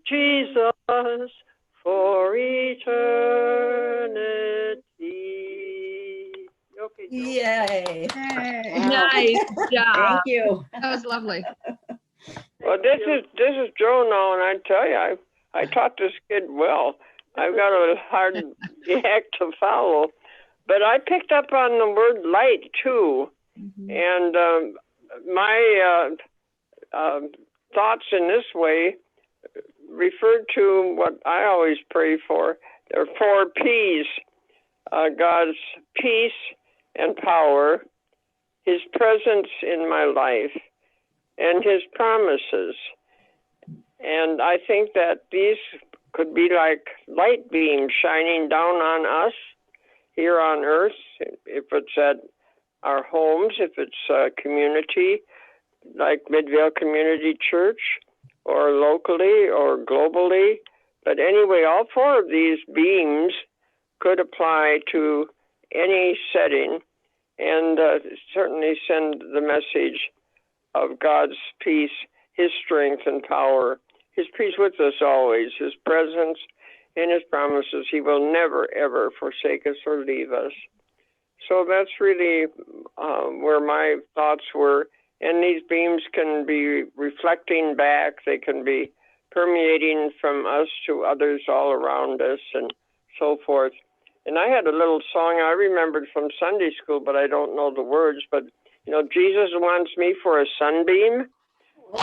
Jesus for eternity. Okay, Joe. Yay. Nice job. Thank you. That was lovely. Well, this is Joe now, and I tell you, I taught this kid well. I've got a hard act to follow, but I picked up on the word light too, and my thoughts in this way referred to what I always pray for. There are 4 P's: God's peace and power, His presence in my life, and His promises. And I think that these could be like light beams shining down on us here on earth, if it's at our homes, if it's a community like Midvale Community Church, or locally or globally. But anyway, all 4 of these beams could apply to any setting and certainly send the message of God's peace, His strength and power, His peace with us always, His presence and His promises. He will never, ever forsake us or leave us. So that's really where my thoughts were. And these beams can be reflecting back. They can be permeating from us to others all around us and so forth. And I had a little song I remembered from Sunday school, but I don't know the words. But, you know, Jesus wants me for a sunbeam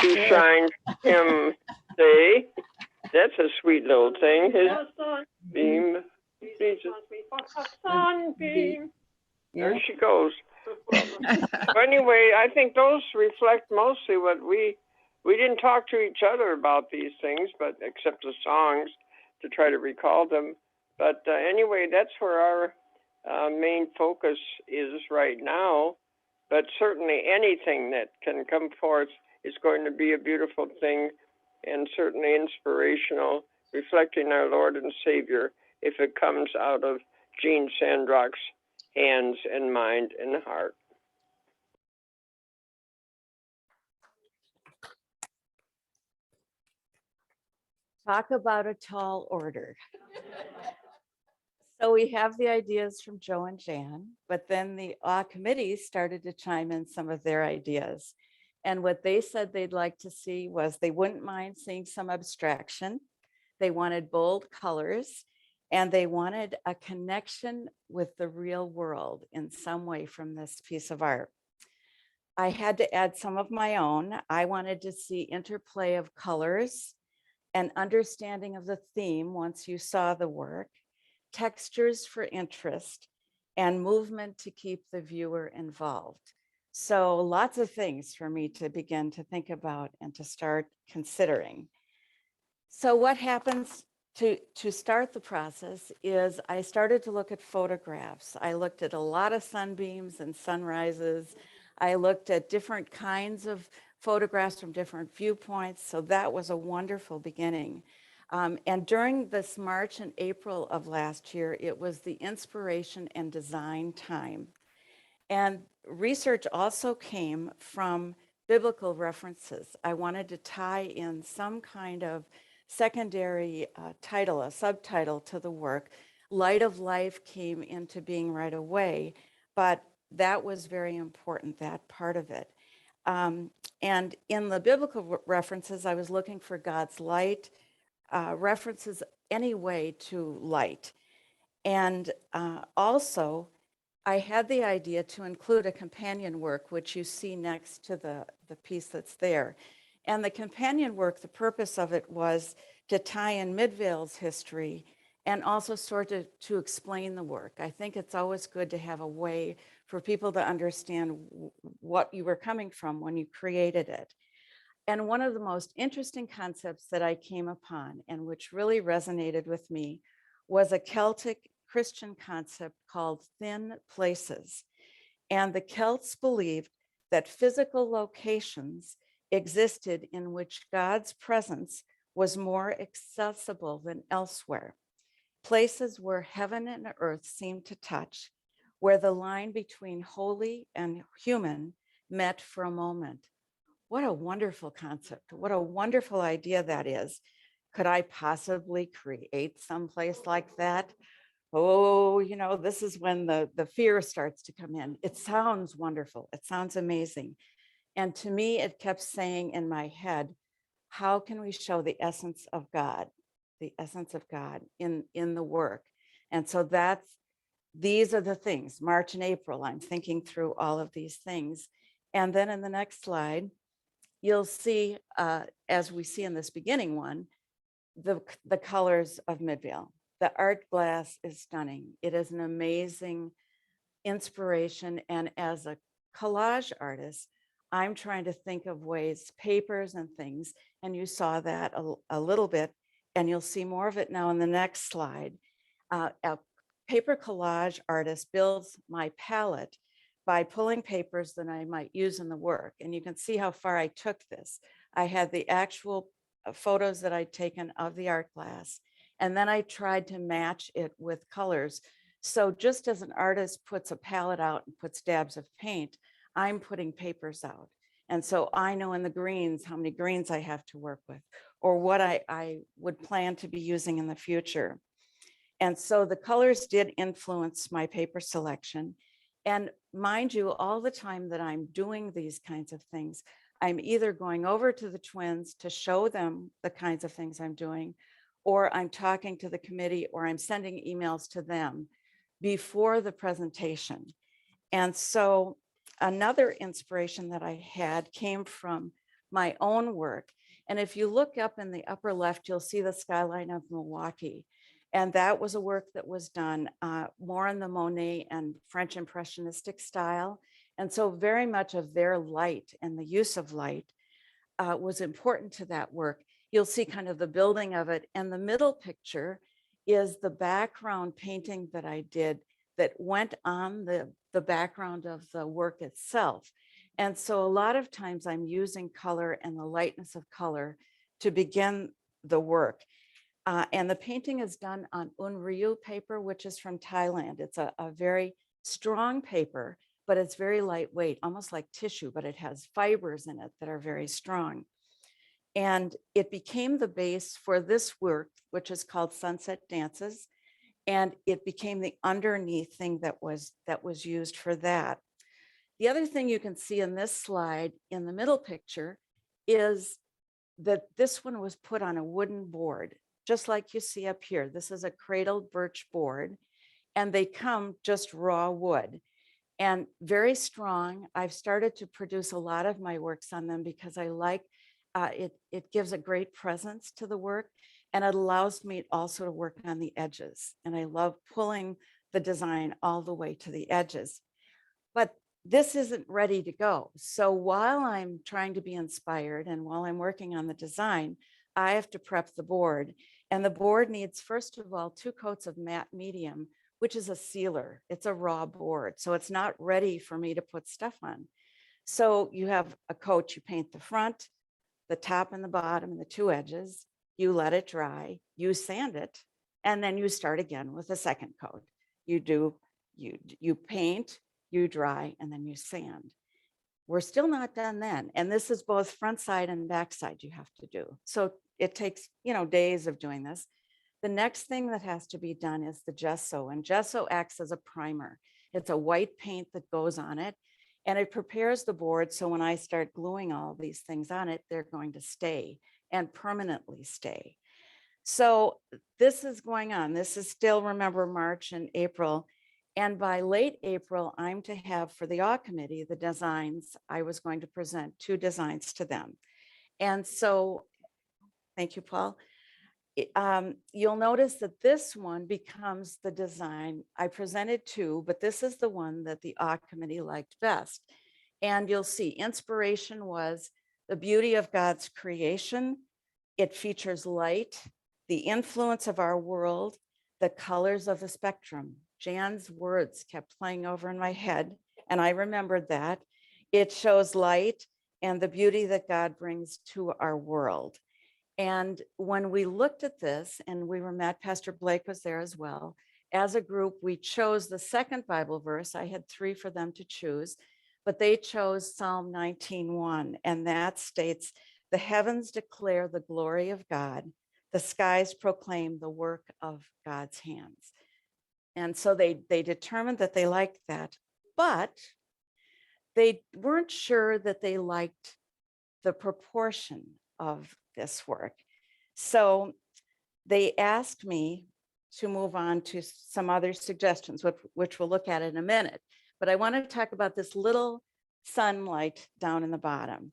to shine Him day. That's a sweet little thing. His beam. Jesus wants me for a sunbeam. There she goes. Well, anyway, I think those reflect mostly what we didn't talk to each other about these things, but except the songs to try to recall them. But anyway, that's where our main focus is right now. But certainly anything that can come forth is going to be a beautiful thing and certainly inspirational, reflecting our Lord and Savior if it comes out of Jean Sandrock's hands and mind and heart. Talk about a tall order. So we have the ideas from Joe and Jan, but then the committee started to chime in some of their ideas. And what they said they'd like to see was they wouldn't mind seeing some abstraction. They wanted bold colors, and they wanted a connection with the real world in some way from this piece of art. I had to add some of my own. I wanted to see interplay of colors, an understanding of the theme once you saw the work, textures for interest, and movement to keep the viewer involved. So lots of things for me to begin to think about and to start considering. So what happens to start the process is I started to look at photographs. I looked at a lot of sunbeams and sunrises. I looked at different kinds of photographs from different viewpoints. So that was a wonderful beginning. And during this March and April of last year, it was the inspiration and design time. And research also came from biblical references. I wanted to tie in some kind of secondary title, a subtitle to the work. Light of Life came into being right away, but that was very important, that part of it. And in the biblical references, I was looking for God's light, references anyway to light. And also, I had the idea to include a companion work, which you see next to the piece that's there. And the companion work, the purpose of it was to tie in Midvale's history and also sort of to explain the work. I think it's always good to have a way for people to understand what you were coming from when you created it. And one of the most interesting concepts that I came upon and which really resonated with me was a Celtic Christian concept called thin places. And the Celts believed that physical locations existed in which God's presence was more accessible than elsewhere. Places where heaven and earth seemed to touch, where the line between holy and human met for a moment. What a wonderful concept. What a wonderful idea that is. Could I possibly create someplace like that? Oh, this is when the fear starts to come in. It sounds wonderful. It sounds amazing. And to me, it kept saying in my head, how can we show the essence of God, in the work? And so these are the things, March and April, I'm thinking through all of these things. And then in the next slide, you'll see, as we see in this beginning one, the colors of Midvale. The art glass is stunning. It is an amazing inspiration. And as a collage artist, I'm trying to think of ways, papers and things, and you saw that a little bit, and you'll see more of it now in the next slide. A paper collage artist builds my palette by pulling papers that I might use in the work. And you can see how far I took this. I had the actual photos that I'd taken of the art glass, and then I tried to match it with colors. So just as an artist puts a palette out and puts dabs of paint, I'm putting papers out. And so I know in the greens, how many greens I have to work with, or what I would plan to be using in the future. And so the colors did influence my paper selection. And mind you, all the time that I'm doing these kinds of things, I'm either going over to the twins to show them the kinds of things I'm doing, or I'm talking to the committee, or I'm sending emails to them before the presentation. And so another inspiration that I had came from my own work. And if you look up in the upper left, you'll see the skyline of Milwaukee. And that was a work that was done more in the Monet and French Impressionistic style. And so very much of their light and the use of light was important to that work. You'll see kind of the building of it. And the middle picture is the background painting that I did that went on the background of the work itself. And so a lot of times I'm using color and the lightness of color to begin the work. And the painting is done on Unryu paper, which is from Thailand. It's a very strong paper, but it's very lightweight, almost like tissue, but it has fibers in it that are very strong. And it became the base for this work, which is called Sunset Dances. And it became the underneath thing that was used for that. The other thing you can see in this slide in the middle picture is that this one was put on a wooden board, just like you see up here. This is a cradled birch board, and they come just raw wood and very strong. I've started to produce a lot of my works on them because I like it gives a great presence to the work, and it allows me also to work on the edges. And I love pulling the design all the way to the edges. But this isn't ready to go. So while I'm trying to be inspired and while I'm working on the design, I have to prep the board. And the board needs, first of all, 2 coats of matte medium, which is a sealer. It's a raw board, so it's not ready for me to put stuff on. So you have a coat, you paint the front, the top and the bottom and the 2 edges, you let it dry, you sand it, and then you start again with a second coat. You paint, you dry, and then you sand. We're still not done then. And this is both front side and back side you have to do. So it takes, days of doing this. The next thing that has to be done is the gesso, and gesso acts as a primer. It's a white paint that goes on it, and it prepares the board. So when I start gluing all these things on it, they're going to stay and permanently stay. So this is going on. This is still, remember, March and April. And by late April, I'm to have for the awe committee the designs. I was going to present 2 designs to them. And so, thank you, Paul. You'll notice that this one becomes the design. I presented 2, but this is the one that the awe committee liked best. And you'll see inspiration was the beauty of God's creation. It features light, the influence of our world, the colors of the spectrum. Jan's words kept playing over in my head, and I remembered that. It shows light and the beauty that God brings to our world. And when we looked at this, and we were met, Pastor Blake was there as well. As a group, we chose the second Bible verse. I had 3 for them to choose, but they chose Psalm 19:1, and that states, "The heavens declare the glory of God. The skies proclaim the work of God's hands. And so they determined that they liked that, but they weren't sure that they liked the proportion of this work. So they asked me to move on to some other suggestions, which we'll look at in a minute. But I want to talk about this little sunlight down in the bottom.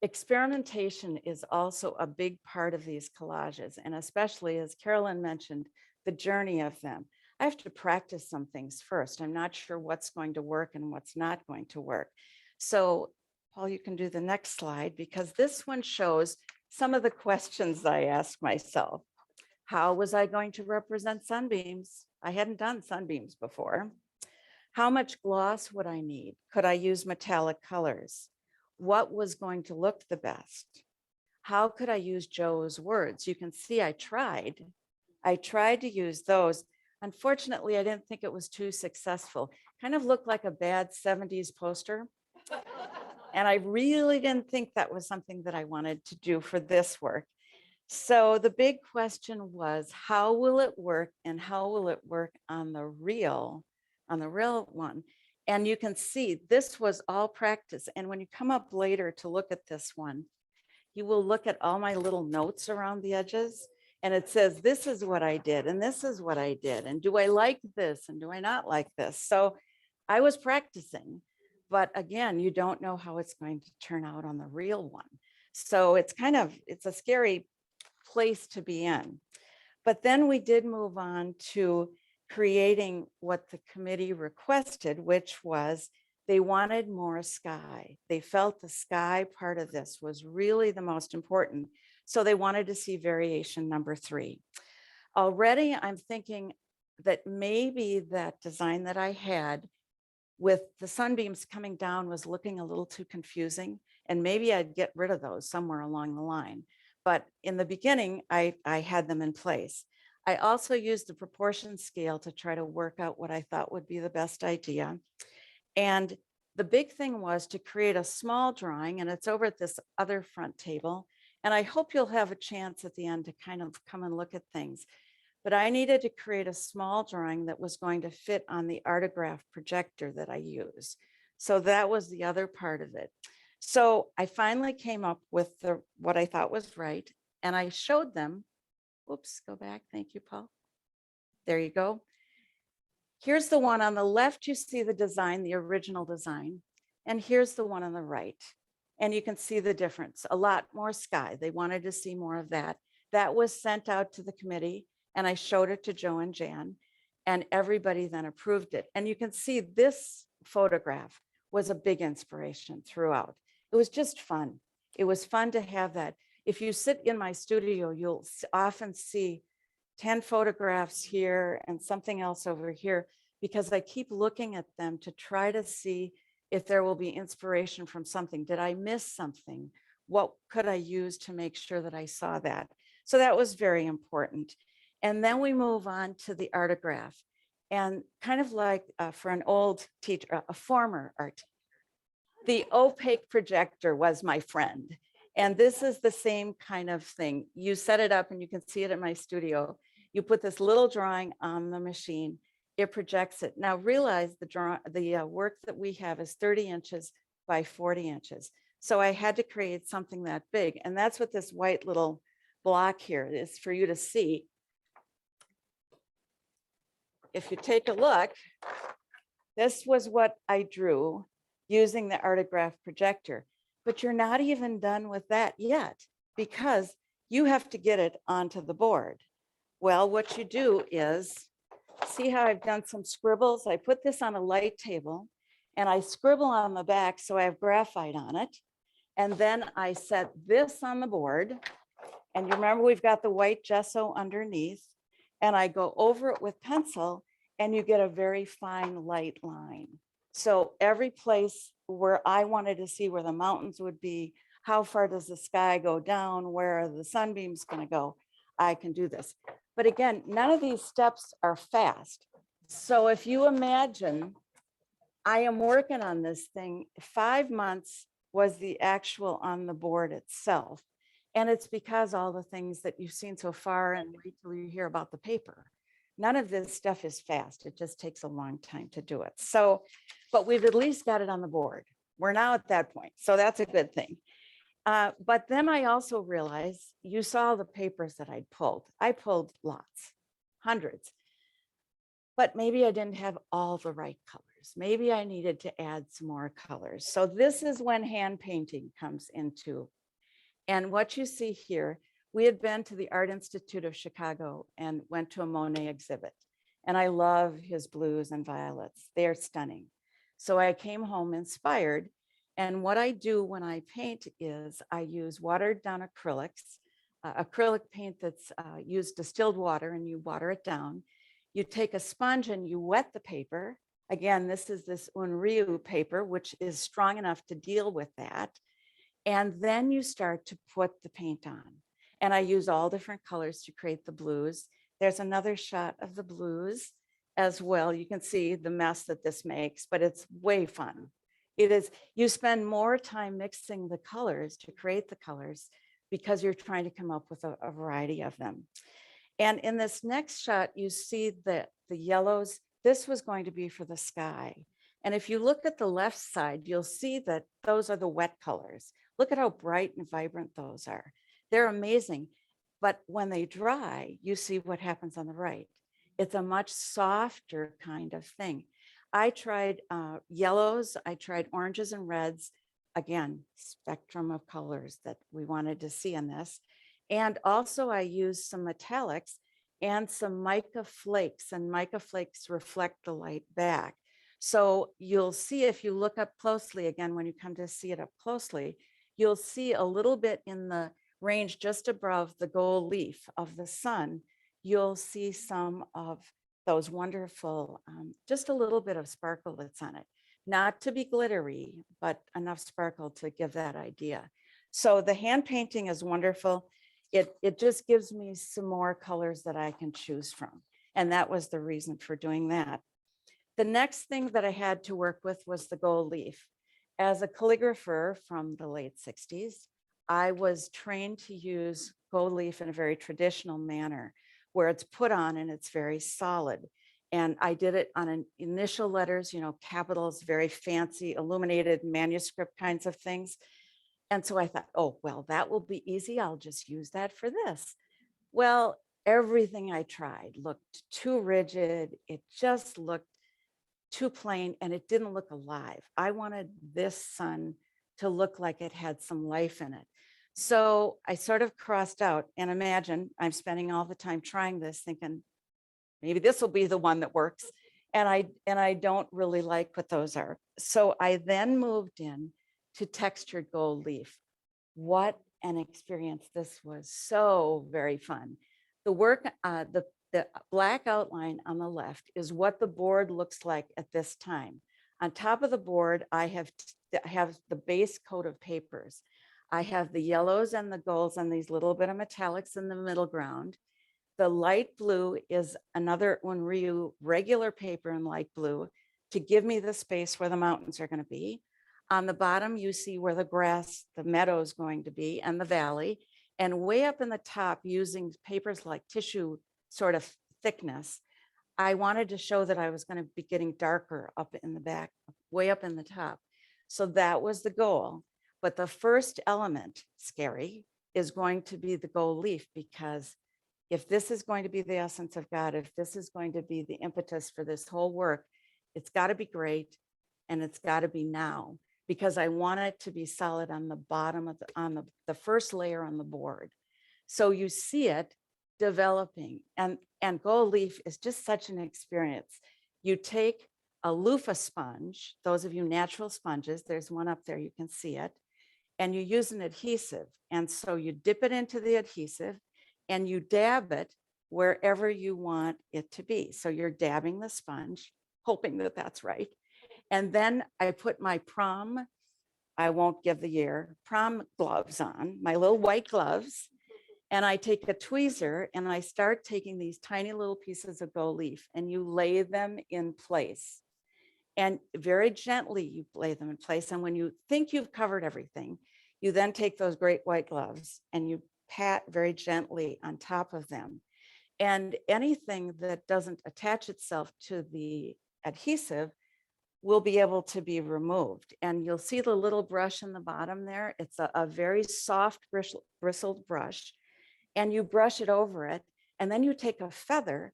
Experimentation is also a big part of these collages, and especially, as Carolyn mentioned, the journey of them. I have to practice some things first. I'm not sure what's going to work and what's not going to work. So Paul, you can do the next slide, because this one shows some of the questions I asked myself. How was I going to represent sunbeams? I hadn't done sunbeams before. How much gloss would I need? Could I use metallic colors? What was going to look the best? How could I use Joe's words? You can see I tried to use those. Unfortunately, I didn't think it was too successful. Kind of looked like a bad 70s poster. And I really didn't think that was something that I wanted to do for this work. So the big question was, how will it work, and how will it work on the real one? And you can see this was all practice. And when you come up later to look at this one, you will look at all my little notes around the edges. And it says, this is what I did, and this is what I did. And do I like this? And do I not like this? So I was practicing, but again, you don't know how it's going to turn out on the real one. So it's a scary place to be in. But then we did move on to creating what the committee requested, which was they wanted more sky. They felt the sky part of this was really the most important. So they wanted to see variation number 3. Already I'm thinking that maybe that design that I had with the sunbeams coming down was looking a little too confusing, and maybe I'd get rid of those somewhere along the line. But in the beginning, I had them in place. I also used the proportion scale to try to work out what I thought would be the best idea. And the big thing was to create a small drawing, and it's over at this other front table. And I hope you'll have a chance at the end to kind of come and look at things. But I needed to create a small drawing that was going to fit on the Artograph projector that I use. So that was the other part of it. So I finally came up with what I thought was right, and I showed them. Oops, go back. Thank you, Paul. There you go. Here's the one on the left. You see the design, the original design. And here's the one on the right. And you can see the difference. A lot more sky. They wanted to see more of that. That was sent out to the committee, and I showed it to Joe and Jan, and everybody then approved it. And you can see this photograph was a big inspiration throughout. It was just fun. It was fun to have that. If you sit in my studio, you'll often see 10 photographs here and something else over here, because I keep looking at them to try to see if there will be inspiration from something. Did I miss something? What could I use to make sure that I saw that? So that was very important. And then we move on to the Artograph. And kind of like for an old teacher, a former art teacher, the opaque projector was my friend. And this is the same kind of thing. You set it up, and you can see it in my studio. You put this little drawing on the machine, it projects it. Now realize the work that we have is 30 inches by 40 inches. So I had to create something that big. And that's what this white little block here is for you to see. If you take a look, this was what I drew using the Artograph projector. But you're not even done with that yet, because you have to get it onto the board. Well, what you do is, see how I've done some scribbles? I put this on a light table, and I scribble on the back so I have graphite on it. And then I set this on the board. And you remember we've got the white gesso underneath, and I go over it with pencil, and you get a very fine light line. So every place where I wanted to see where the mountains would be, how far does the sky go down, where are the sunbeams going to go, I can do this. But again, none of these steps are fast. So if you imagine, I am working on this thing, 5 months was the actual on the board itself. And it's because all the things that you've seen so far, and wait till you hear about the paper. None of this stuff is fast. It just takes a long time to do it. So, but we've at least got it on the board. We're now at that point. So that's a good thing. But then I also realized, you saw the papers that I'd pulled. I pulled lots, hundreds, but maybe I didn't have all the right colors. Maybe I needed to add some more colors. So this is when hand painting comes into. And what you see here, we had been to the Art Institute of Chicago and went to a Monet exhibit. And I love his blues and violets. They're stunning. So I came home inspired. And what I do when I paint is I use watered down acrylics, acrylic paint that's used distilled water, and you water it down. You take a sponge and you wet the paper. Again, this is this Unryu paper, which is strong enough to deal with that. And then you start to put the paint on. And I use all different colors to create the blues. There's another shot of the blues as well. You can see the mess that this makes, but it's way fun. It is, you spend more time mixing the colors to create the colors because you're trying to come up with a variety of them. And in this next shot, you see the yellows. This was going to be for the sky. And if you look at the left side, you'll see that those are the wet colors. Look at how bright and vibrant those are. They're amazing. But when they dry, you see what happens on the right. It's a much softer kind of thing. I tried yellows, I tried oranges and reds. Again, spectrum of colors that we wanted to see in this. And also I used some metallics and some mica flakes, and mica flakes reflect the light back. So you'll see, if you look up closely, again, when you come to see it up closely, you'll see a little bit in the range just above the gold leaf of the sun. You'll see some of those wonderful, just a little bit of sparkle that's on it. Not to be glittery, but enough sparkle to give that idea. So the hand painting is wonderful. It just gives me some more colors that I can choose from. And that was the reason for doing that. The next thing that I had to work with was the gold leaf. As a calligrapher from the late 60s, I was trained to use gold leaf in a very traditional manner, where it's put on and it's very solid. And I did it on an initial letters, you know, capitals, very fancy illuminated manuscript kinds of things. And so I thought, oh, well, that will be easy. I'll just use that for this. Well, everything I tried looked too rigid. It just looked too plain, and it didn't look alive. I wanted this sun to look like it had some life in it. So I sort of crossed out, and imagine I'm spending all the time trying this, thinking maybe this will be the one that works. And I don't really like what those are. So I then moved in to textured gold leaf. What an experience this was. So very fun. The work, the black outline on the left is what the board looks like at this time. On top of the board, I have the base coat of papers. I have the yellows and the golds and these little bit of metallics in the middle ground. The light blue is another Unryu regular paper in light blue to give me the space where the mountains are going to be. On the bottom, you see where the grass, the meadow is going to be, and the valley. And way up in the top, using papers like tissue sort of thickness, I wanted to show that I was going to be getting darker up in the back, way up in the top. So that was the goal. But the first element, scary, is going to be the gold leaf, because if this is going to be the essence of God, if this is going to be the impetus for this whole work, it's got to be great, and it's got to be now, because I want it to be solid on the bottom of the first layer on the board. So you see it developing, and gold leaf is just such an experience. You take a loofah sponge, those of you natural sponges, there's one up there, you can see it, and you use an adhesive. And so you dip it into the adhesive and you dab it wherever you want it to be. So you're dabbing the sponge, hoping that that's right. And then I put my prom, I won't give the year, prom gloves on, my little white gloves. And I take a tweezer and I start taking these tiny little pieces of gold leaf and you lay them in place. And very gently you lay them in place. And when you think you've covered everything, You then take those great white gloves and you pat very gently on top of them. And anything that doesn't attach itself to the adhesive will be able to be removed. And you'll see the little brush in the bottom there. It's a very soft bristled brush, and you brush it over it. And then you take a feather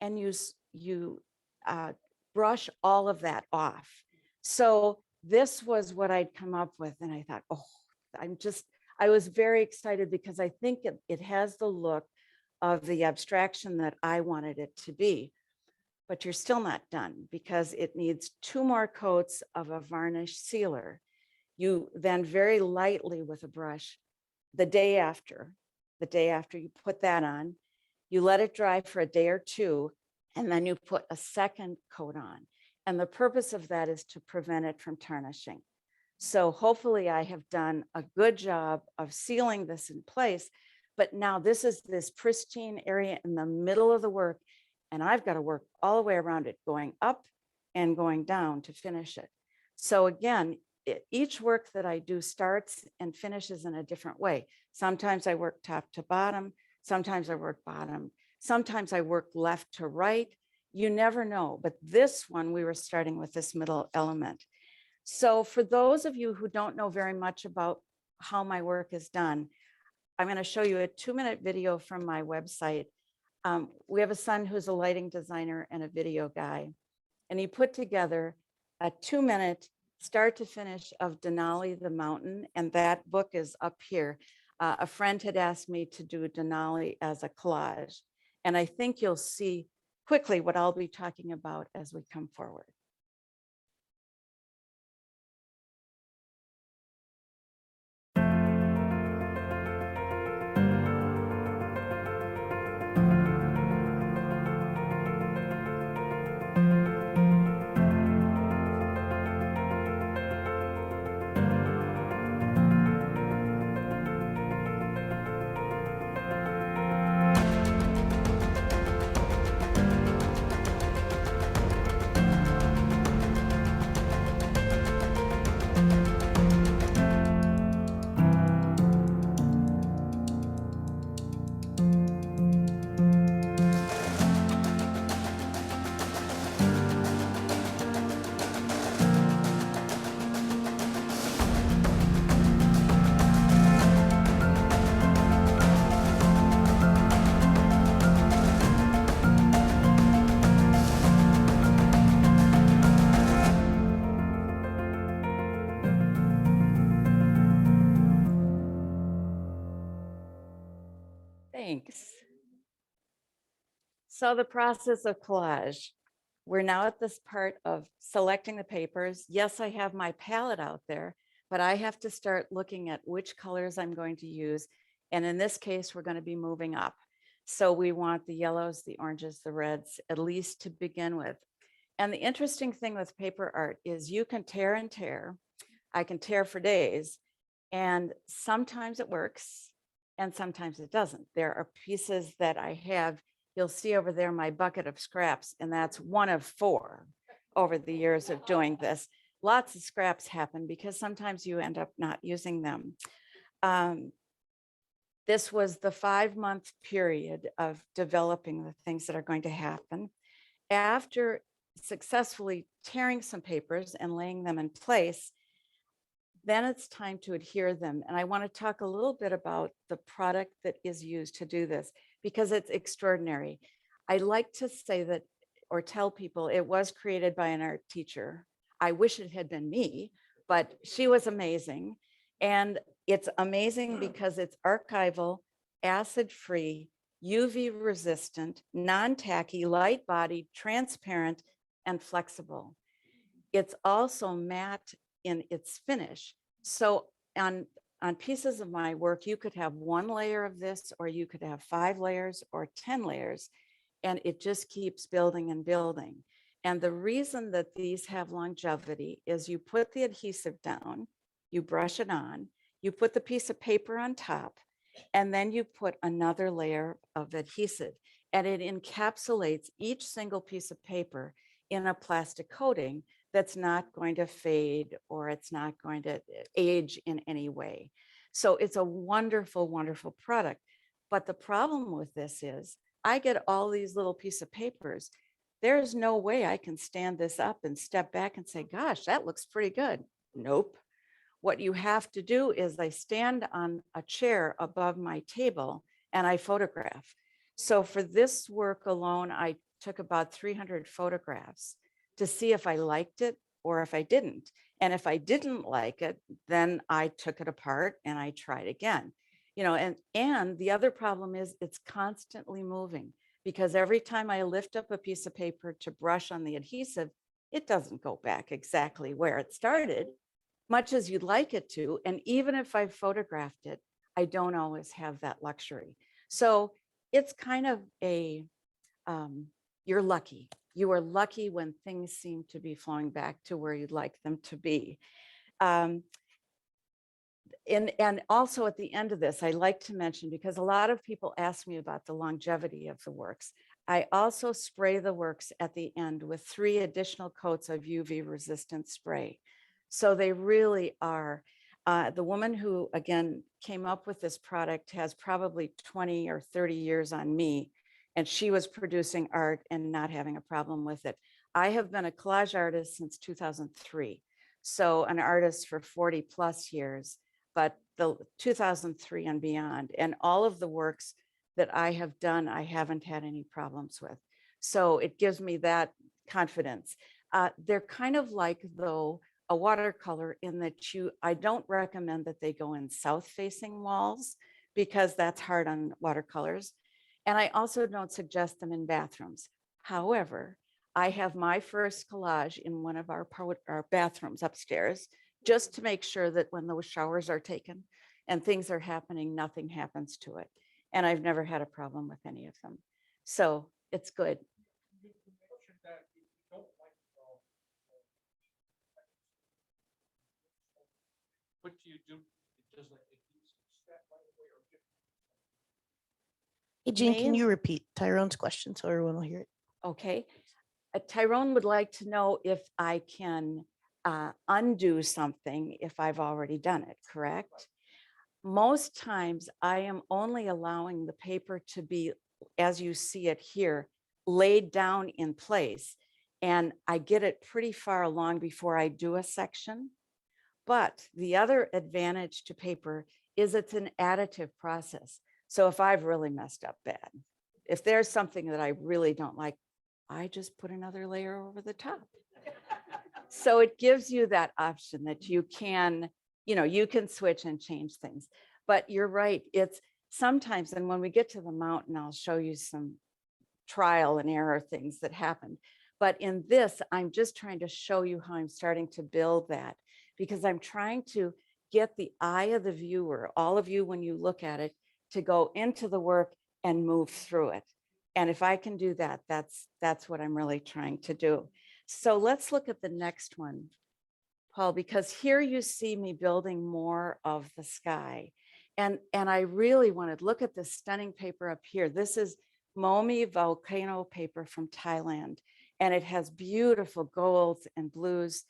and you brush all of that off. So this was what I'd come up with. And I thought, oh, I was very excited because I think it has the look of the abstraction that I wanted it to be. But you're still not done because it needs 2 more coats of a varnish sealer. You then very lightly with a brush, the day after you put that on, you let it dry for a day or 2, and then you put a second coat on. And the purpose of that is to prevent it from tarnishing. So hopefully I have done a good job of sealing this in place, but now this is this pristine area in the middle of the work, and I've got to work all the way around it, going up and going down to finish it. So again, each work that I do starts and finishes in a different way. Sometimes I work top to bottom, sometimes I work bottom, sometimes I work left to right. You never know, but this one, we were starting with this middle element. So for those of you who don't know very much about how my work is done, I'm going to show you a 2-minute video from my website. We have a son who's a lighting designer and a video guy, and he put together a 2-minute start to finish of Denali the Mountain, and that book is up here. A friend had asked me to do Denali as a collage, and I think you'll see quickly what I'll be talking about as we come forward. Thanks. So the process of collage. We're now at this part of selecting the papers. Yes, I have my palette out there, but I have to start looking at which colors I'm going to use. And in this case, we're going to be moving up. So we want the yellows, the oranges, the reds, at least to begin with. And the interesting thing with paper art is you can tear and tear. I can tear for days, and sometimes it works and sometimes it doesn't. There are pieces that I have, you'll see over there my bucket of scraps, and that's 1 of 4 over the years of doing this. Lots of scraps happen because sometimes you end up not using them. This was the 5-month period of developing the things that are going to happen. After successfully tearing some papers and laying them in place, then it's time to adhere them. And I want to talk a little bit about the product that is used to do this because it's extraordinary. I like to say that, or tell people, it was created by an art teacher. I wish it had been me, but she was amazing. And it's amazing because it's archival, acid-free, UV resistant, non-tacky, light-bodied, transparent, and flexible. It's also matte in its finish. So on pieces of my work, you could have 1 layer of this, or you could have 5 layers or 10 layers, and it just keeps building and building. And the reason that these have longevity is you put the adhesive down, you brush it on, you put the piece of paper on top, and then you put another layer of adhesive, and it encapsulates each single piece of paper in a plastic coating that's not going to fade or it's not going to age in any way. So it's a wonderful, wonderful product. But the problem with this is I get all these little piece of papers. There's no way I can stand this up and step back and say, gosh, that looks pretty good. Nope. What you have to do is I stand on a chair above my table and I photograph. So for this work alone, I took about 300 photographs to see if I liked it or if I didn't. And if I didn't like it, then I took it apart and I tried again. You know, and the other problem is it's constantly moving, because every time I lift up a piece of paper to brush on the adhesive, it doesn't go back exactly where it started, much as you'd like it to. And even if I've photographed it, I don't always have that luxury. So it's kind of a, you're lucky. You are lucky when things seem to be flowing back to where you'd like them to be. And also at the end of this, I like to mention, because a lot of people ask me about the longevity of the works, I also spray the works at the end with 3 additional coats of UV resistant spray. So they really are, the woman who, again, came up with this product has probably 20 or 30 years on me, and she was producing art and not having a problem with it. I have been a collage artist since 2003. So an artist for 40 plus years, but the 2003 and beyond, and all of the works that I have done, I haven't had any problems with. So it gives me that confidence. They're kind of like, though, a watercolor in that I don't recommend that they go in south facing walls, because that's hard on watercolors. And I also don't suggest them in bathrooms. However, I have my first collage in one of our bathrooms upstairs, just to make sure that when those showers are taken and things are happening, nothing happens to it. And I've never had a problem with any of them. So it's good. What do you do? Does it step right away or get? Hey, Jean, can Main- you repeat Tyrone's question so everyone will hear it? Okay. Tyrone would like to know if I can undo something if I've already done it, correct? Most times I am only allowing the paper to be, as you see it here, laid down in place. And I get it pretty far along before I do a section. But the other advantage to paper is it's an additive process. So if I've really messed up bad, if there's something that I really don't like, I just put another layer over the top. So it gives you that option that you can, you can switch and change things. But you're right, it's sometimes, and when we get to the mountain, I'll show you some trial and error things that happened. But in this, I'm just trying to show you how I'm starting to build that, because I'm trying to get the eye of the viewer, all of you, when you look at it, to go into the work and move through it. And if I can do that, that's what I'm really trying to do. So let's look at the next one, Paul, because here you see me building more of the sky. And I really wanted to look at this stunning paper up here. This is Momi volcano paper from Thailand. And it has beautiful golds and blues,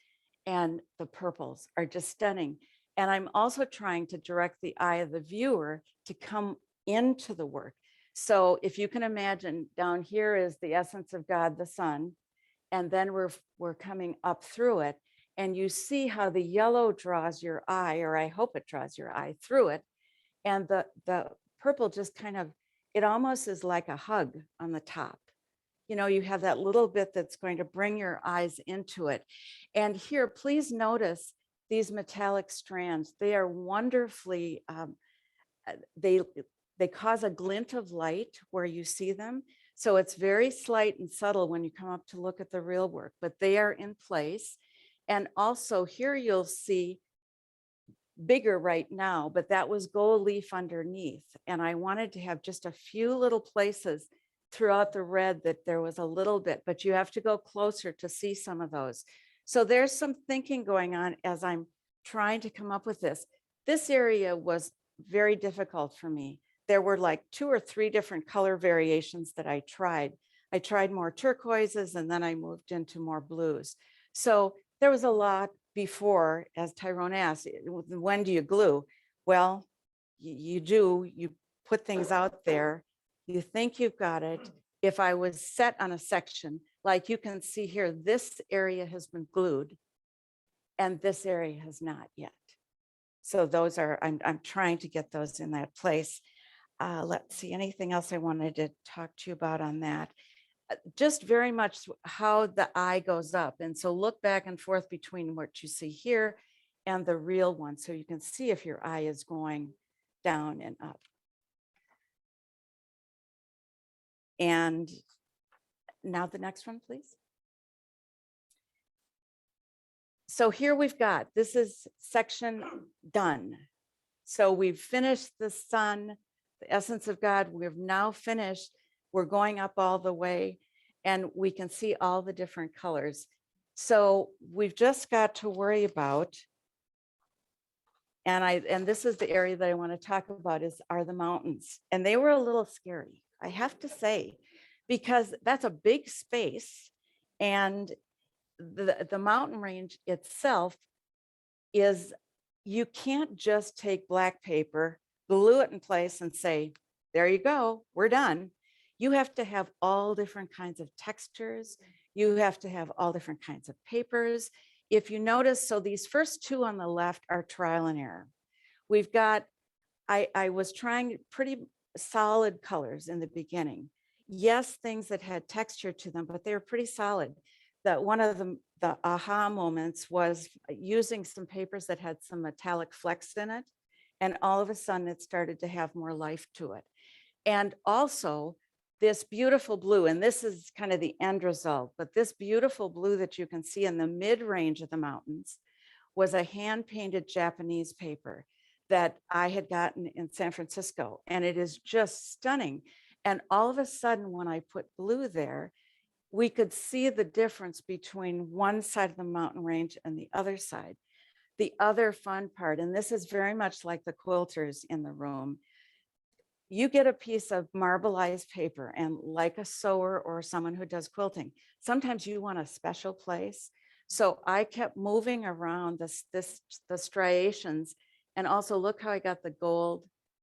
and the purples are just stunning. And I'm also trying to direct the eye of the viewer to come into the work. So if you can imagine, down here is the essence of God, the sun, and then we're coming up through it. And you see how the yellow draws your eye, or I hope it draws your eye through it. And the purple just kind of, it almost is like a hug on the top. You have that little bit that's going to bring your eyes into it. And here, please notice these metallic strands. They are wonderfully, they cause a glint of light where you see them. So it's very slight and subtle when you come up to look at the real work, but they are in place. And also here you'll see bigger right now, but that was gold leaf underneath. And I wanted to have just a few little places throughout the red that there was a little bit, but you have to go closer to see some of those. So there's some thinking going on as I'm trying to come up with this. This area was very difficult for me. There were like 2 or 3 different color variations that I tried. I tried more turquoises, and then I moved into more blues. So there was a lot before, as Tyrone asked, when do you glue? Well, you put things out there, you think you've got it. If I was set on a section, like you can see here, this area has been glued and this area has not yet. So those are, I'm trying to get those in that place. Let's see, anything else I wanted to talk to you about on that? Just very much how the eye goes up. And so look back and forth between what you see here and the real one. So you can see if your eye is going down and up. And now the next one, please. So here we've got, this is section done. So we've finished the sun, the essence of God. We've now finished. We're going up all the way and we can see all the different colors. So we've just got to worry about, and this is the area that I want to talk about, are the mountains. And they were a little scary, I have to say, because that's a big space. And the mountain range itself is, you can't just take black paper, glue it in place and say, there you go, we're done. You have to have all different kinds of textures. You have to have all different kinds of papers. If you notice, so these first two on the left are trial and error. We've got, I was trying pretty solid colors in the beginning. Yes, things that had texture to them, but they were pretty solid. That one of the aha moments was using some papers that had some metallic flecks in it. And all of a sudden it started to have more life to it. And also this beautiful blue, and this is kind of the end result, but this beautiful blue that you can see in the mid range of the mountains was a hand painted Japanese paper that I had gotten in San Francisco. And it is just stunning. And all of a sudden, when I put blue there, we could see the difference between one side of the mountain range and the other side. The other fun part, and this is very much like the quilters in the room, you get a piece of marbleized paper, and like a sewer or someone who does quilting, sometimes you want a special place. So I kept moving around the striations, and also look how I got the gold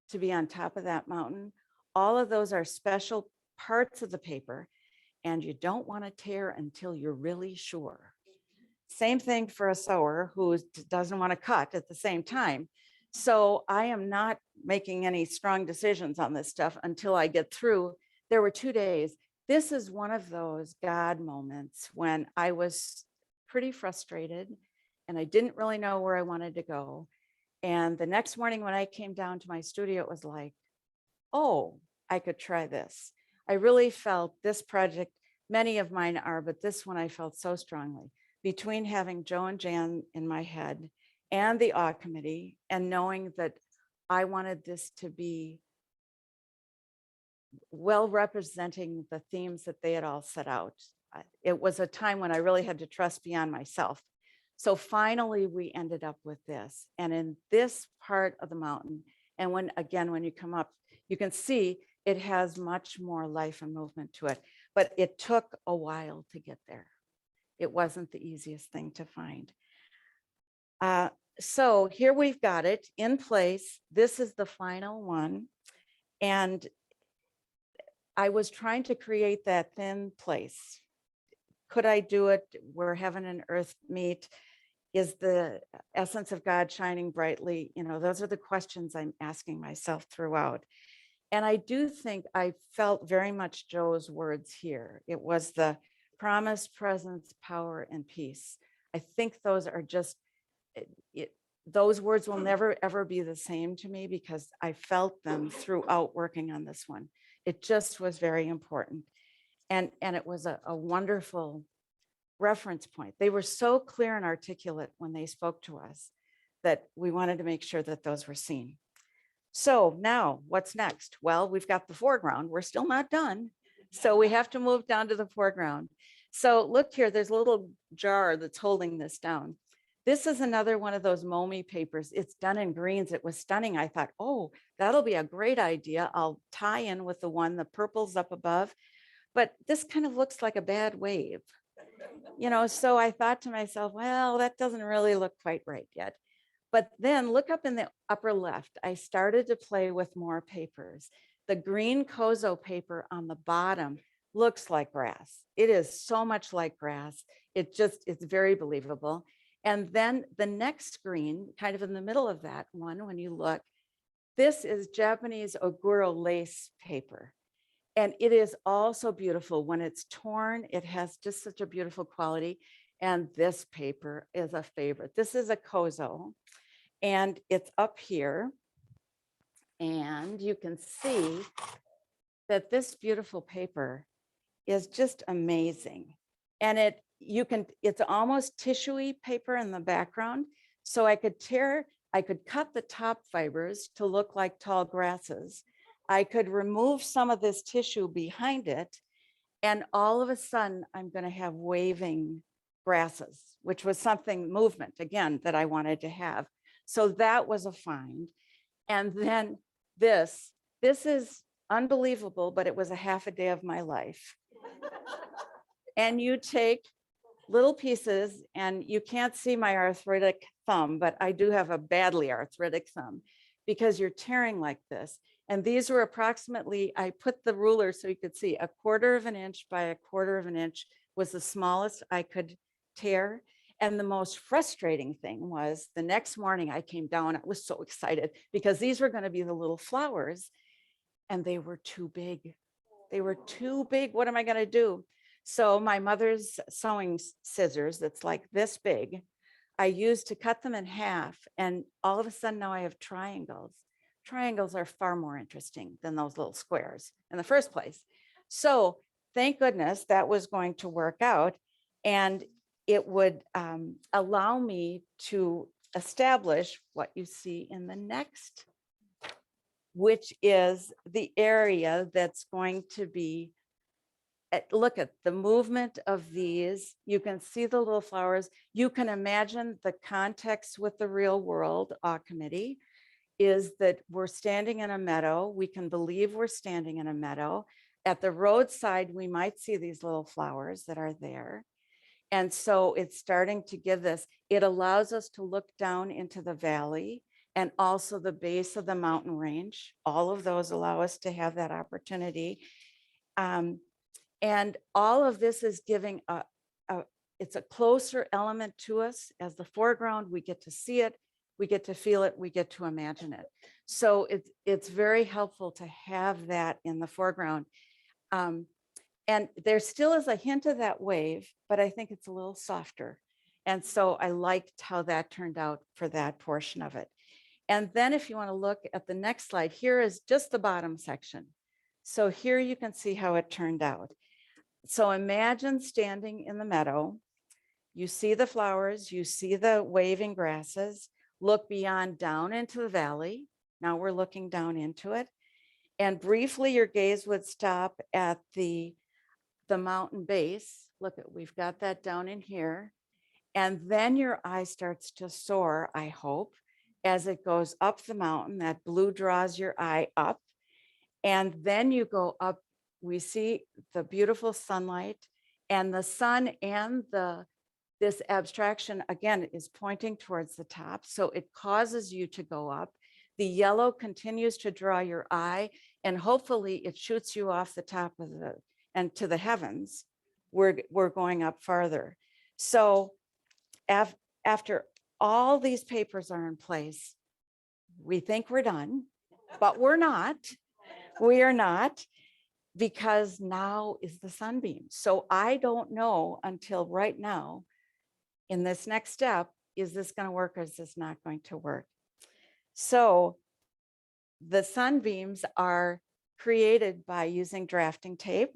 to be on top of that mountain. All of those are special parts of the paper, and you don't want to tear until you're really sure. Same thing for a sewer who doesn't want to cut at the same time. So I am not making any strong decisions on this stuff until I get through. There were 2 days. This is one of those God moments when I was pretty frustrated and I didn't really know where I wanted to go. And the next morning when I came down to my studio, it was like, oh, I could try this. I really felt this project, many of mine are, but this one I felt so strongly, between having Joe and Jan in my head and the awe committee, and knowing that I wanted this to be well representing the themes that they had all set out. It was a time when I really had to trust beyond myself. So finally, we ended up with this. And in this part of the mountain, and when you come up, you can see it has much more life and movement to it, but it took a while to get there. It wasn't the easiest thing to find. So here we've got it in place. This is the final one. And I was trying to create that thin place. Could I do it where heaven and earth meet? Is the essence of God shining brightly? You know, those are the questions I'm asking myself throughout. And I do think I felt very much Joe's words here. It was the promise, presence, power, and peace. I think those are just, those words will never, ever be the same to me because I felt them throughout working on this one. It just was very important. And it was a wonderful reference point. They were so clear and articulate when they spoke to us that we wanted to make sure that those were seen. So now what's next? Well, we've got the foreground. We're still not done. So we have to move down to the foreground. So look here, there's a little jar that's holding this down. This is another one of those Momi papers. It's done in greens. It was stunning. I thought, oh, that'll be a great idea. I'll tie in with the purple's up above. But this kind of looks like a bad wave. You know, so I thought to myself, well, that doesn't really look quite right yet. But then look up in the upper left, I started to play with more papers. The green Kozo paper on the bottom looks like grass. It is so much like grass. It's very believable. And then the next green, kind of in the middle of that one, when you look, this is Japanese Oguro lace paper. And it is also beautiful. When it's torn, it has just such a beautiful quality. And this paper is a favorite. This is a Kozo, and it's up here. And you can see that this beautiful paper is just amazing. And it's almost tissuey paper in the background. So I could cut the top fibers to look like tall grasses. I could remove some of this tissue behind it. And all of a sudden I'm going to have waving grasses, which was movement again, that I wanted to have. So that was a find. And then this is unbelievable, but it was a half a day of my life. And you take little pieces, and you can't see my arthritic thumb, but I do have a badly arthritic thumb because you're tearing like this. And these were approximately, I put the ruler so you could see, 1/4 of an inch by 1/4 of an inch was the smallest I could tear. And the most frustrating thing was the next morning I came down, I was so excited because these were going to be the little flowers, and they were too big. They were too big. What am I going to do? So my mother's sewing scissors, that's like this big, I used to cut them in half. And all of a sudden now I have triangles. Triangles are far more interesting than those little squares in the first place. So thank goodness that was going to work out. And it would allow me to establish what you see in the next, which is the area that's going to be, look at the movement of these. You can see the little flowers. You can imagine the context with the real world committee is that we're standing in a meadow. We can believe we're standing in a meadow. At the roadside, we might see these little flowers that are there. And so it's starting to give this, it allows us to look down into the valley and also the base of the mountain range. All of those allow us to have that opportunity. And all of this is giving it's a closer element to us as the foreground. We get to see it, we get to feel it, we get to imagine it. So it's very helpful to have that in the foreground. And there still is a hint of that wave, but I think it's a little softer. And so I liked how that turned out for that portion of it. And then if you want to look at the next slide, here is just the bottom section. So here you can see how it turned out. So imagine standing in the meadow, you see the flowers, you see the waving grasses, look beyond down into the valley. Now we're looking down into it. And briefly your gaze would stop at the mountain base. Look at, we've got that down in here. And then your eye starts to soar, I hope, as it goes up the mountain. That blue draws your eye up. And then you go up, we see the beautiful sunlight, and the sun and this abstraction again is pointing towards the top. So it causes you to go up. The yellow continues to draw your eye, and hopefully it shoots you off the top of and to the heavens. We're going up farther. So after all these papers are in place, we think we're done, but we're not. We are not, because now is the sunbeam. So I don't know until right now in this next step, is this going to work or is this not going to work? So the sunbeams are created by using drafting tape,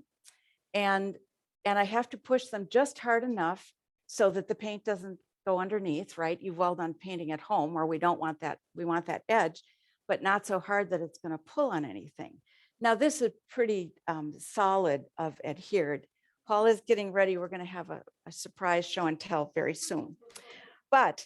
and I have to push them just hard enough so that the paint doesn't go underneath, right? You've well done painting at home, where we don't want that. We want that edge, but not so hard that it's going to pull on anything. Now this is pretty solid of adhered. Paul is getting ready. We're going to have a surprise show and tell very soon. But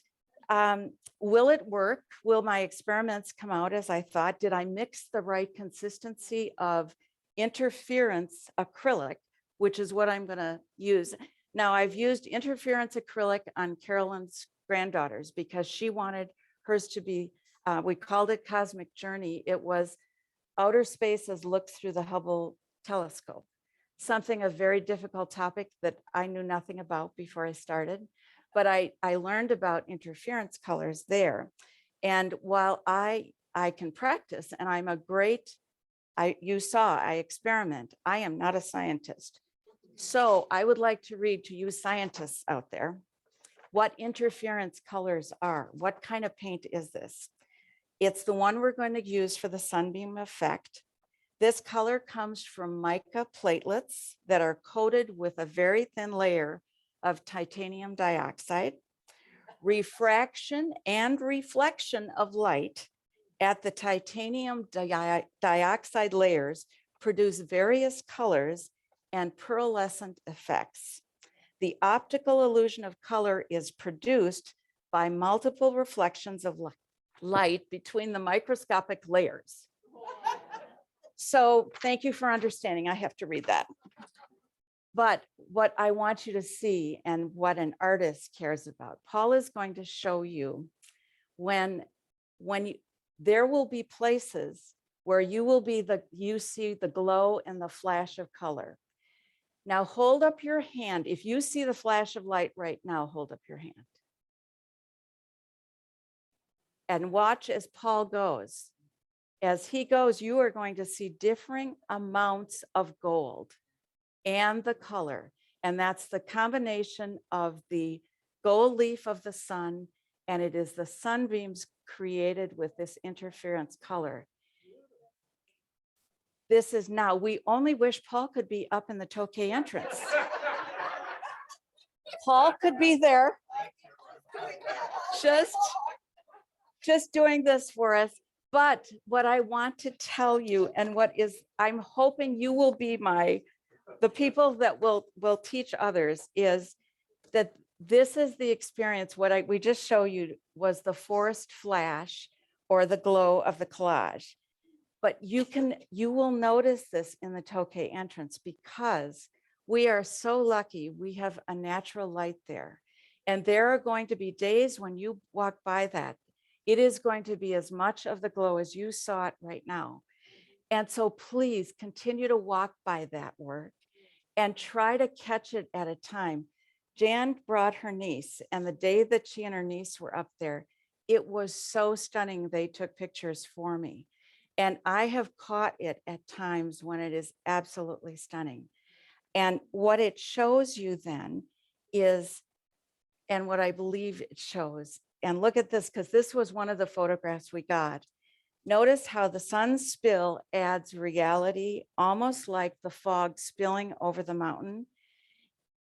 will it work? Will my experiments come out as I thought? Did I mix the right consistency of interference acrylic, which is what I'm going to use? Now I've used interference acrylic on Carolyn's granddaughters because she wanted hers to be, we called it Cosmic Journey. It was outer space as looked through the Hubble telescope, something a very difficult topic that I knew nothing about before I started, but I learned about interference colors there. And while I can practice and I'm a great, you saw, I experiment, I am not a scientist. So I would like to read to you scientists out there what interference colors are. What kind of paint is this? It's the one we're going to use for the sunbeam effect. This color comes from mica platelets that are coated with a very thin layer of titanium dioxide. Refraction and reflection of light at the titanium dioxide layers produce various colors and pearlescent effects. The optical illusion of color is produced by multiple reflections of light between the microscopic layers. So thank you for understanding. I have to read that. But what I want you to see and what an artist cares about, Paul is going to show you there will be places where you see the glow and the flash of color. Now hold up your hand. If you see the flash of light right now, hold up your hand. And watch as Paul goes. As he goes, you are going to see differing amounts of gold and the color. And that's the combination of the gold leaf of the sun, and it is the sunbeams created with this interference color. This is now, we only wish Paul could be up in the Tokay entrance. Paul could be there, just doing this for us. But what I want to tell you, and I'm hoping you will be the people that will teach others, is that this is the experience. What we just show you was the forest flash or the glow of the collage. But you will notice this in the Tokay entrance because we are so lucky. We have a natural light there. And there are going to be days when you walk by that, it is going to be as much of the glow as you saw it right now. And so please continue to walk by that work and try to catch it at a time. Jan brought her niece, and the day that she and her niece were up there, it was so stunning. They took pictures for me. And I have caught it at times when it is absolutely stunning. And what it shows you then is, and what I believe it shows, and look at this, because this was one of the photographs we got. Notice how the sun's spill adds reality, almost like the fog spilling over the mountain,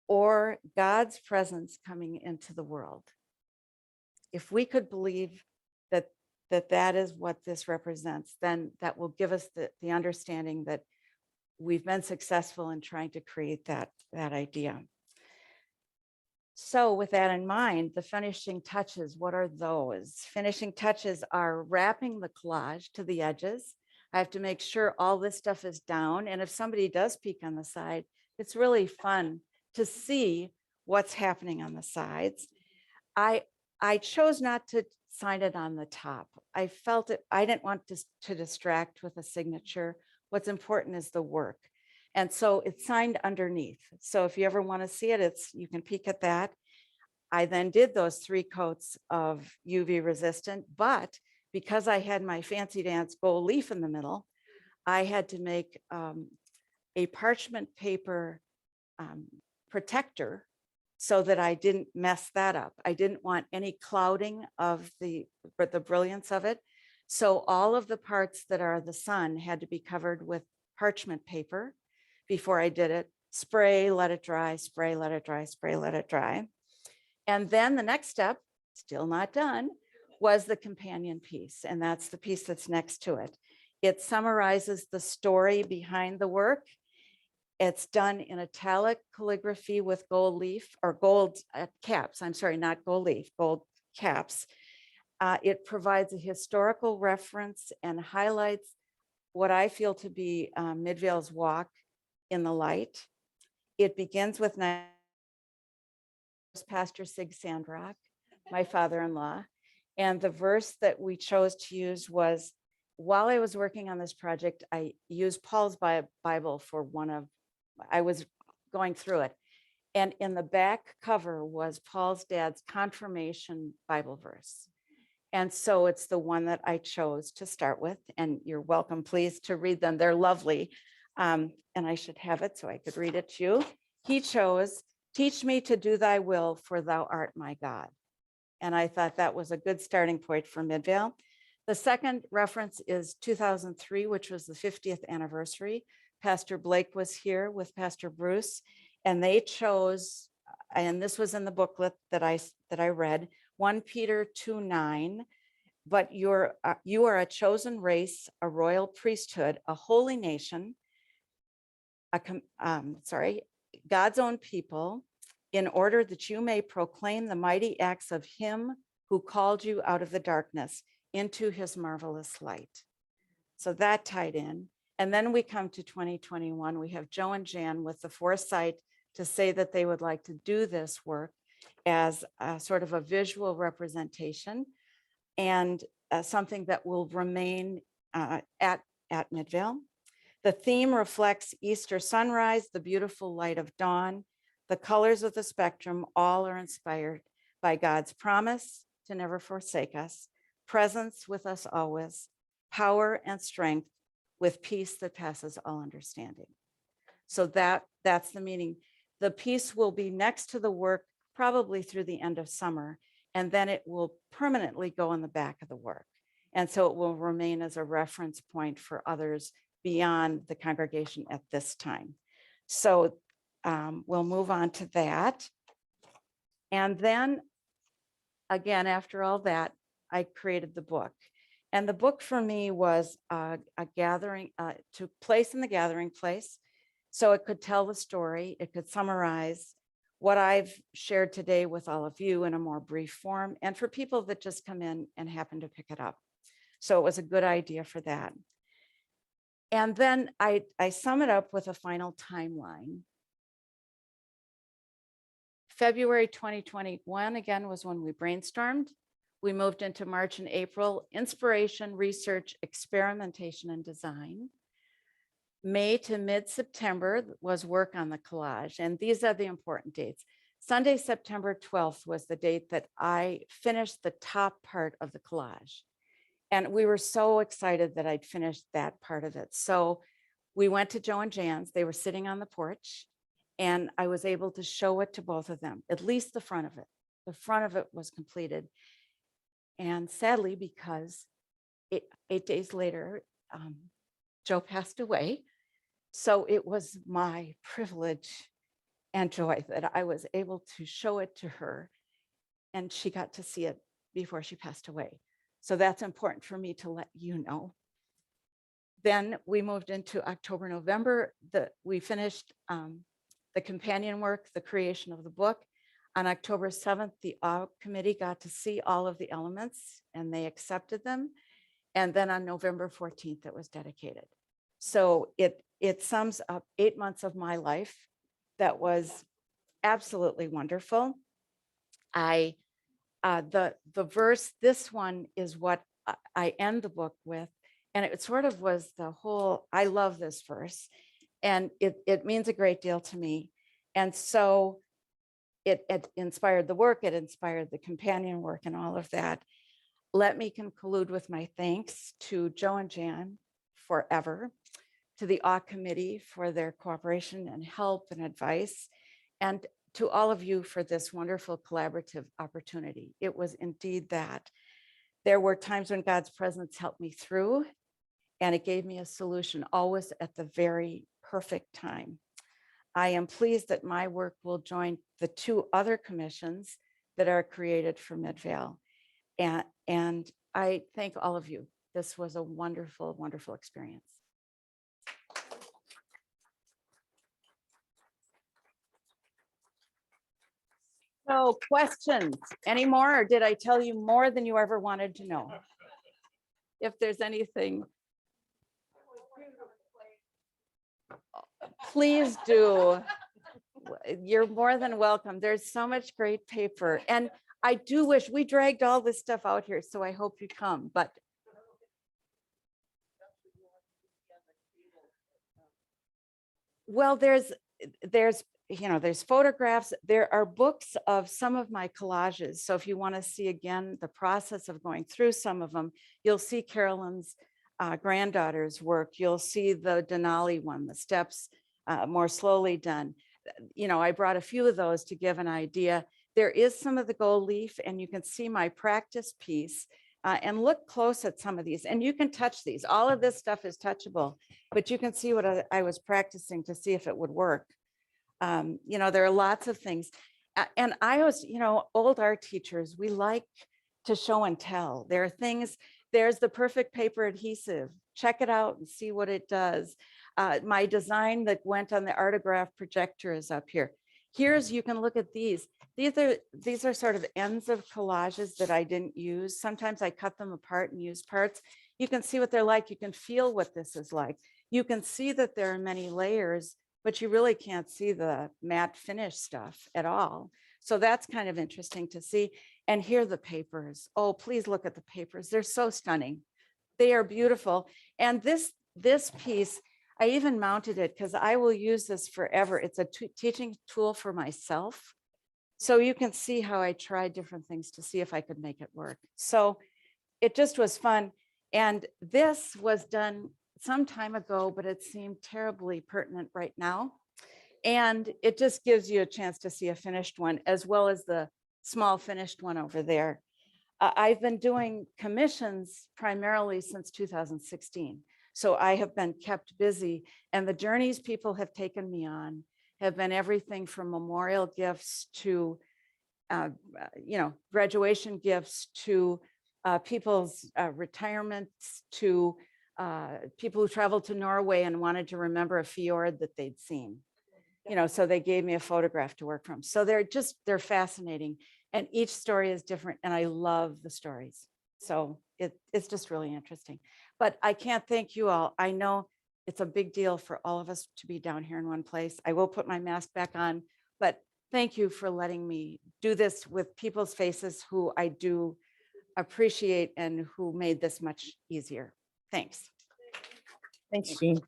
or God's presence coming into the world. If we could believe that is what this represents, then that will give us the understanding that we've been successful in trying to create that idea. So with that in mind, the finishing touches, what are those? Finishing touches are wrapping the collage to the edges. I have to make sure all this stuff is down. And if somebody does peek on the side, it's really fun to see what's happening on the sides. I chose not to sign it on the top. I felt it, I didn't want to distract with a signature. What's important is the work. And so it's signed underneath. So if you ever want to see it, you can peek at that. I then did those 3 coats of UV resistant, but because I had my fancy dance gold leaf in the middle, I had to make a parchment paper protector so that I didn't mess that up. I didn't want any clouding of the brilliance of it. So all of the parts that are the sun had to be covered with parchment paper before I did it. Spray, let it dry, spray, let it dry, spray, let it dry. And then the next step, still not done, was the companion piece. And that's the piece that's next to it. It summarizes the story behind the work. It's done in italic calligraphy with gold leaf or gold caps. I'm sorry, not gold leaf, gold caps. It provides a historical reference and highlights what I feel to be Midvale's walk in the light. It begins with Pastor Sig Sandrock, my father-in-law. And the verse that we chose to use was, while I was working on this project, I used Paul's Bible for I was going through it. And in the back cover was Paul's dad's confirmation Bible verse. And so it's the one that I chose to start with. And you're welcome, please, to read them. They're lovely. And I should have it so I could read it to you. He chose, teach me to do thy will, for thou art my God. And I thought that was a good starting point for Midvale. The second reference is 2003, which was the 50th anniversary. Pastor Blake was here with Pastor Bruce, and they chose, and this was in the booklet that I read, 1 Peter 2:9. But you are a chosen race, a royal priesthood, a holy nation, God's own people, in order that you may proclaim the mighty acts of him who called you out of the darkness into his marvelous light. So that tied in. And then we come to 2021. We have Joe and Jan with the foresight to say that they would like to do this work as a sort of a visual representation and something that will remain at Midvale. The theme reflects Easter sunrise, the beautiful light of dawn. The colors of the spectrum all are inspired by God's promise to never forsake us, presence with us always, power and strength with peace that passes all understanding. So that's the meaning. The piece will be next to the work probably through the end of summer, and then it will permanently go in the back of the work. And so it will remain as a reference point for others beyond the congregation at this time. So we'll move on to that. And then again, after all that, I created the book. And the book for me was a gathering, to place in the gathering place. So it could tell the story, it could summarize what I've shared today with all of you in a more brief form, and for people that just come in and happen to pick it up. So it was a good idea for that. And then I sum it up with a final timeline. February 2021, again, was when we brainstormed. We moved into March and April, inspiration, research, experimentation, and design. May to mid-September was work on the collage. And these are the important dates. Sunday, September 12th was the date that I finished the top part of the collage. And we were so excited that I'd finished that part of it. So we went to Joe and Jan's. They were sitting on the porch, and I was able to show it to both of them, at least the front of it. The front of it was completed. And sadly, because 8 days later, Joe passed away. So it was my privilege and joy that I was able to show it to her, and she got to see it before she passed away. So that's important for me to let you know. Then we moved into October, November. We finished the companion work, the creation of the book. On October 7th, the audit committee got to see all of the elements and they accepted them. And then on November 14th, it was dedicated. So it sums up 8 months of my life. That was absolutely wonderful. The verse, this one is what I end the book with. And it sort of was the whole, I love this verse. And it means a great deal to me. And so it inspired the work, it inspired the companion work and all of that. Let me conclude with my thanks to Joe and Jan forever, to the audit committee for their cooperation and help and advice, and to all of you for this wonderful collaborative opportunity. It was indeed that. There were times when God's presence helped me through, and it gave me a solution, always at the very perfect time. I am pleased that my work will join the 2 other commissions that are created for Midvale. And I thank all of you. This was a wonderful, wonderful experience. So questions, any more, or did I tell you more than you ever wanted to know? If there's anything, please do. You're more than welcome. There's so much great paper. And I do wish we dragged all this stuff out here, so I hope you come, but. Well, there's, there's photographs, there are books of some of my collages. So if you want to see again, the process of going through some of them, you'll see Carolyn's granddaughter's work. You'll see the Denali one, the steps more slowly done. I brought a few of those to give an idea. There is some of the gold leaf, and you can see my practice piece. And look close at some of these, and you can touch these. All of this stuff is touchable, but you can see what I was practicing to see if it would work. There are lots of things. And I was, old art teachers, we like to show and tell. There are things, there's the perfect paper adhesive. Check it out and see what it does. My design that went on the Artograph projector is up here. You can look at these. These are sort of ends of collages that I didn't use. Sometimes I cut them apart and use parts. You can see what they're like. You can feel what this is like. You can see that there are many layers, but you really can't see the matte finish stuff at all. So that's kind of interesting to see. And here are the papers. Oh, please look at the papers. They're so stunning. They are beautiful. And this piece, I even mounted it because I will use this forever. It's a teaching tool for myself. So you can see how I tried different things to see if I could make it work. So it just was fun. And this was done some time ago, but it seemed terribly pertinent right now. And it just gives you a chance to see a finished one, as well as the small finished one over there. I've been doing commissions primarily since 2016. So I have been kept busy, and the journeys people have taken me on have been everything from memorial gifts to, graduation gifts to people's retirements to people who traveled to Norway and wanted to remember a fjord that they'd seen. So they gave me a photograph to work from. So they're fascinating, and each story is different, and I love the stories. So it's just really interesting. But I can't thank you all. I know it's a big deal for all of us to be down here in one place. I will put my mask back on, but thank you for letting me do this with people's faces who I do appreciate and who made this much easier. Thanks. Thanks, Jean.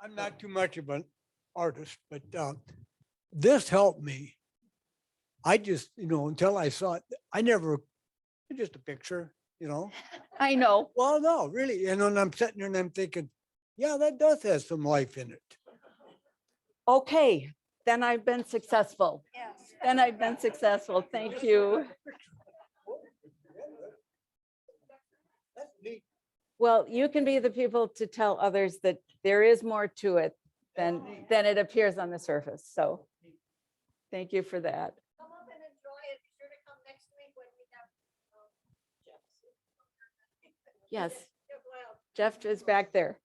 I'm not too much of an artist, but this helped me. I just, until I saw it, just a picture, I know. Well, no, really. And then I'm sitting there and I'm thinking, yeah, that does have some life in it. Okay, then I've been successful. Yes. Then I've been successful. Thank you. That's neat. Well, you can be the people to tell others that there is more to it than it appears on the surface. So thank you for that. Come up and enjoy it. Be sure to come next week when we have. Yes, Jeff is back there.